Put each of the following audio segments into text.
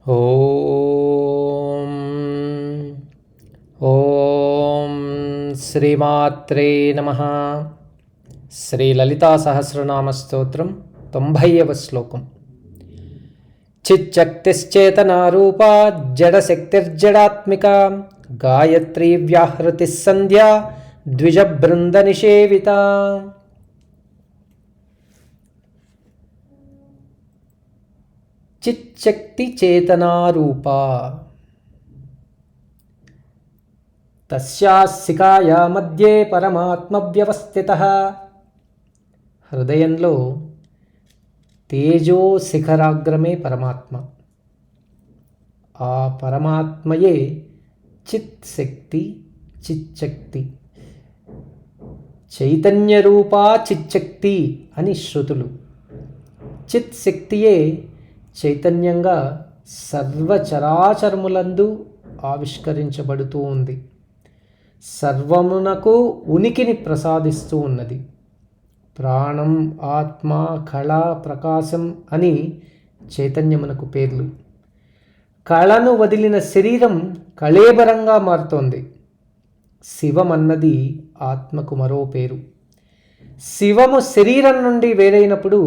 ఓం ఓం శ్రీమాత్రే నమః. శ్రీ లలితా సహస్రనామ స్తోత్రం 90వ శ్లోకం. చిచ్చక్తిశ్చేతనా రూపా జడశక్తిర్జడాత్మిక గాయత్రీ వ్యాహృతి సంధ్యా ద్విజబృంద నిషేవిత. చిచ్చక్తి చేతనారూపా తస్యాసికాయా మధ్యే పరమాత్మ వ్యవస్థితః. హృదయంలో తేజో శిఖరాగ్రమే పరమాత్మ. ఆ పరమాత్మయే చిత్ శక్తి, చిచ్చక్తి. చైతన్యరూపా చిచ్చక్తి అని శృతులు. చిత్ శక్తియే చైతన్యంగా సర్వచరాచరములందు ఆవిష్కరించబడుతూ ఉంది. సర్వమునకు ఉనికిని ప్రసాదిస్తూ ఉన్నది. ప్రాణం, ఆత్మ, కళ, ప్రకాశం అని చైతన్యమునకు పేర్లు. కళను వదిలిన శరీరం కళేబరంగా మారుతోంది. శివం అన్నది ఆత్మకు మరో పేరు. శివము శరీరం నుండి వేరైనప్పుడు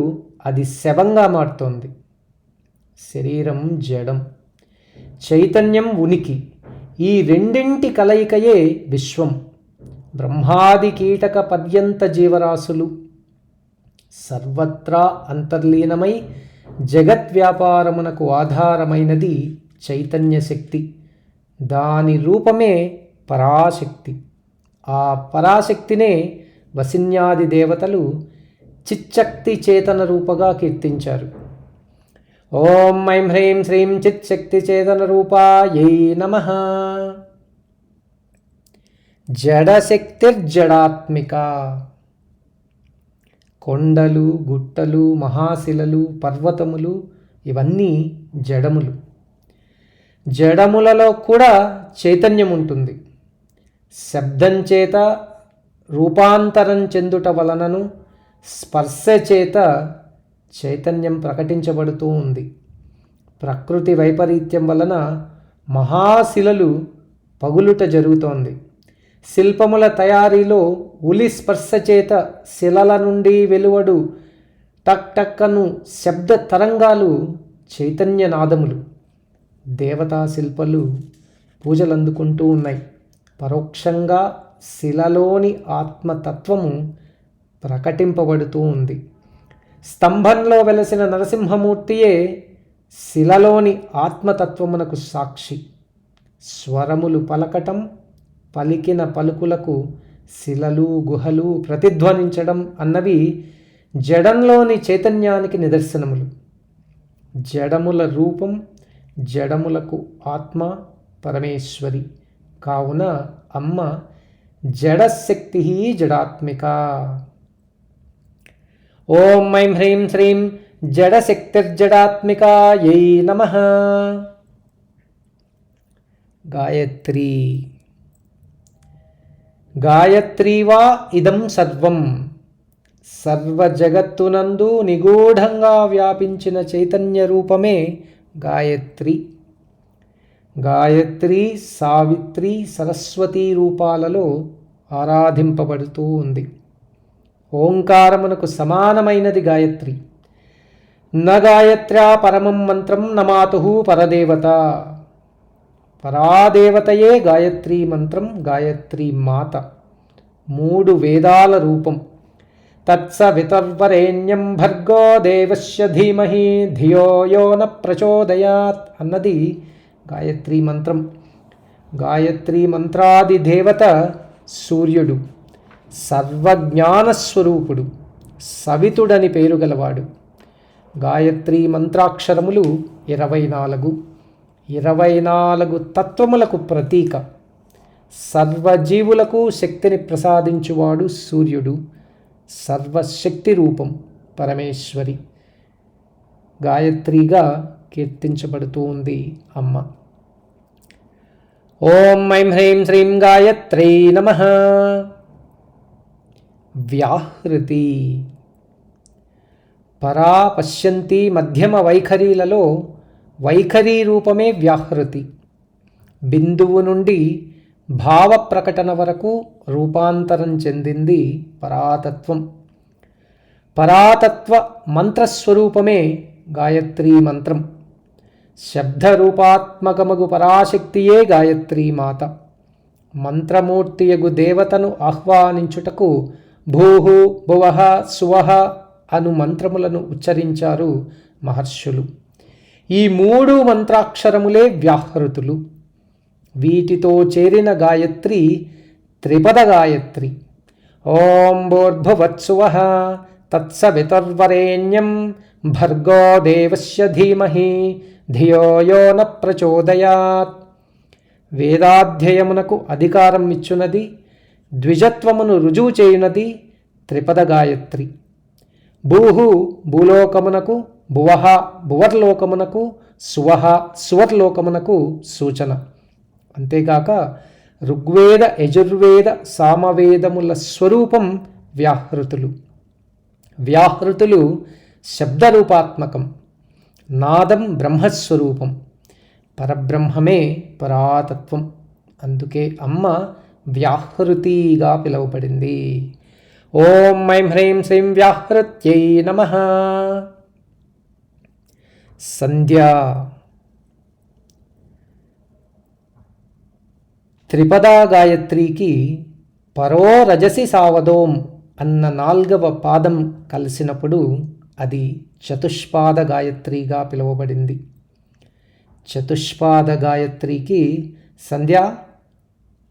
అది శవంగా మారుతోంది. శరీరం జడం, చైతన్యం ఉనికి. ఈ రెండింటి కలయికయే విశ్వం. బ్రహ్మాది కీటక పర్యంత జీవరాశులు సర్వత్రా అంతర్లీనమై జగద్వ్యాపారమునకు ఆధారమైనది చైతన్య శక్తి. దాని రూపమే పరాశక్తి. ఆ పరాశక్తినే వసిన్యాది దేవతలు చిచ్చక్తి చేతన రూపగా కీర్తించారు. ఓం ఐం హ్రీం శ్రీం చిచ్చక్తి చేతన రూపాయై నమః. జడశక్తిర్జడాత్మిక. కొండలు, గుట్టలు, మహాశిలలు, పర్వతములు ఇవన్నీ జడములు. జడములలో కూడా చైతన్యం ఉంటుంది. శబ్దం చేత రూపాంతరం చెందుట వలనను స్పర్శ చేత చైతన్యం ప్రకటించబడుతూ ఉంది. ప్రకృతి వైపరీత్యం వలన మహాశిలలు పగులుట జరుగుతోంది. శిల్పముల తయారీలో ఉలి స్పర్శ చేత శిలల నుండి వెలువడు టక్ టక్కను శబ్ద తరంగాలు చైతన్యనాదములు. దేవతా శిల్పాలు పూజలందుకుంటూ ఉన్నాయి. పరోక్షంగా శిలలోని ఆత్మతత్వము ప్రకటింపబడుతూ ఉంది. స్తంభంలో వెలసిన నరసింహమూర్తియే శిలలోని ఆత్మతత్వమునకు సాక్షి. స్వరములు పలకటం, పలికిన పలుకులకు శిలలు, గుహలు ప్రతిధ్వనించడం అన్నవి జడంలోని చైతన్యానికి నిదర్శనములు. జడముల రూపం, జడములకు ఆత్మ పరమేశ్వరి. కావున అమ్మ జడశక్తి జడాత్మిక. ఓం ఐం హ్రీం శ్రీం జడశక్తిర్జడాత్మికాయై నమః. గాయత్రీ. గాయత్రీ వా ఇదం సర్వం. సర్వజగత్తునందు నిగూఢంగా వ్యాపించిన చైతన్య రూపమే గాయత్రి. గాయత్రి, సావిత్రి, సరస్వతి రూపాలలో ఆరాధింపబడుతూ ఉంది. ఓంకారమునకు సమానమైనది గాయత్రి. న గాయత్ర్యా పరమం మంత్రం నమాతుః పరదేవత. పరాదేవతయే గాయత్రీ మంత్రం, గాయత్రీ మాత. 3 వేదాల రూపం. తత్సవితుర్వరేణ్యం భర్గో దేవస్య ధీమహి ధియో యో న ప్రచోదయాత్ అన్నది గాయత్రీ మంత్రం. గాయత్రీ మంత్రాది దేవత సూర్యుడు. సర్వజ్ఞానస్వరూపుడు, సవితుడని పేరు గలవాడు. గాయత్రీ మంత్రాక్షరములు 24. 24 తత్వములకు ప్రతీక. సర్వజీవులకు శక్తిని ప్రసాదించువాడు సూర్యుడు. సర్వశక్తి రూపం పరమేశ్వరి. గాయత్రిగా కీర్తించబడుతూ ఉంది అమ్మ. ఓం ఐం హ్రీం శ్రీం గాయత్రీ నమః. వ్యాహృతి. పరా, పశ్యంతి, మధ్యమ వైఖరీలలో వైఖరీ రూపమే వ్యాహృతి. బిందువు నుండి భావ ప్రకటన వరకు రూపాంతరం చెందింది పరాతత్వం. పరాతత్వ మంత్రస్వరూపమే గాయత్రీ మంత్రం. శబ్దరూపాత్మకమగు పరాశక్తియే గాయత్రీమాత. మంత్రమూర్తియగు దేవతను ఆహ్వానించుటకు భూహు భువః సువః అను మంత్రములను ఉచ్చరించారు మహర్షులు. ఈ 3 మంత్రాక్షరములే వ్యాహృతులు. వీటితో చేరిన గాయత్రి త్రిపద గాయత్రి. ఓం భూర్భువత్సువః తత్సవితుర్వరేణ్యం భర్గో దేవస్య ధీమహి ధియో యో న ప్రచోదయాత్. వేదాధ్యయమునకు అధికారం ఇచ్చునది, ద్విజత్వమును రుజువు చేయునది త్రిపద గాయత్రి. భూహు భూలోకమునకు, భువః భువర్లోకమునకు, సువః సువర్లోకమునకు సూచన. అంతేగాక ఋగ్వేద యజుర్వేద సామవేదముల స్వరూపం వ్యాహృతులు. వ్యాహృతులు శబ్దరూపాత్మకం. నాదం బ్రహ్మస్వరూపం. పరబ్రహ్మమే పరాతత్వం. అందుకే అమ్మ వ్యాహృతిగా పిలువబడింది. ఓం ఐం హ్రీం శ్రీం వ్యాహృత్యై నమః. సంధ్య. త్రిపదా గాయత్రికి పరో రజసి సావదోం అన్న 4వ పాదం కలిసినప్పుడు అది చతుష్పాద గాయత్రిగా పిలువబడింది. చతుష్పాద గాయత్రికి సంధ్య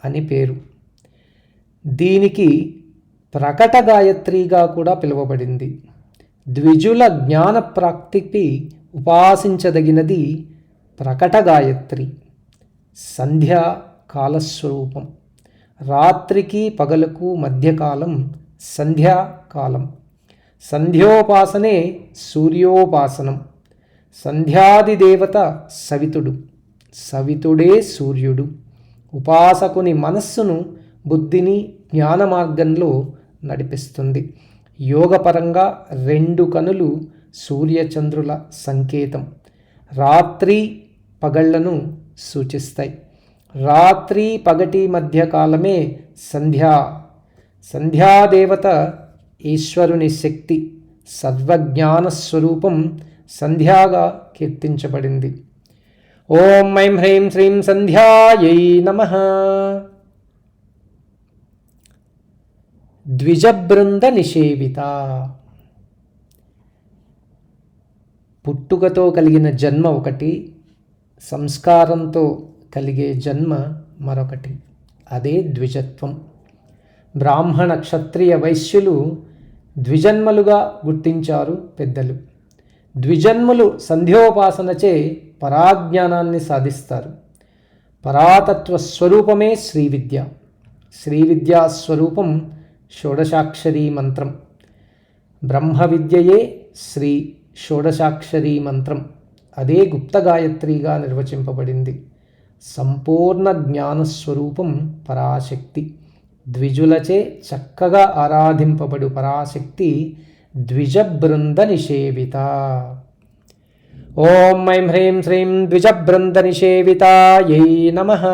అని పేరు. దీనికి ప్రకట గాయత్రిగా కూడా పిలువబడింది. ద్విజుల జ్ఞాన ప్రాప్తికి ఉపాసించదగినది ప్రకట గాయత్రి. సంధ్య కాలస్వరూపం. రాత్రికి పగలకు మధ్యకాలం సంధ్యాకాలం. సంధ్యోపాసనే సూర్యోపాసనం. సంధ్యాదిదేవత సవితుడు, సవితుడే సూర్యుడు. ఉపాసకుని మనస్సును, బుద్ధిని జ్ఞాన మార్గంలో నడిపిస్తుంది. యోగపరంగా 2 కనులు సూర్యచంద్రుల సంకేతం. రాత్రి పగళ్లను సూచిస్తాయి. రాత్రి పగటి మధ్య కాలమే సంధ్యా. సంధ్యాదేవత ఈశ్వరుని శక్తి, సర్వజ్ఞానస్వరూపం సంధ్యాగా కీర్తించబడింది. ఓం ఐం హ్రీం శ్రీం సంధ్యాయై నమః. ద్విజబృంద నిషేవిత. పుట్టుకతో కలిగిన జన్మ ఒకటి, సంస్కారంతో కలిగే జన్మ మరొకటి. అదే ద్విజత్వం. బ్రాహ్మణ క్షత్రియ వైశ్యులు ద్విజన్మలుగా గుర్తించారు పెద్దలు. ద్విజన్ములు సంధ్యోపాసనచే పరాజ్ఞానాన్ని సాధిస్తారు. పరాతత్వ స్వరూపమే శ్రీవిద్య. శ్రీవిద్యా స్వరూపం షోడశాక్షరీ మంత్రం. బ్రహ్మ విద్యయే శ్రీ షోడశాక్షరీ మంత్రం. అదే గుప్త గాయత్రిగా నిర్వచింపబడింది. సంపూర్ణ జ్ఞానస్వరూపం పరాశక్తి. ద్విజులచే చక్కగా ఆరాధింపబడు పరాశక్తి ద్విజబృంద నిషేవిత. ఓం ఐం హ్రీం శ్రీం ద్విజబృంద నిషేవితాయై నమః.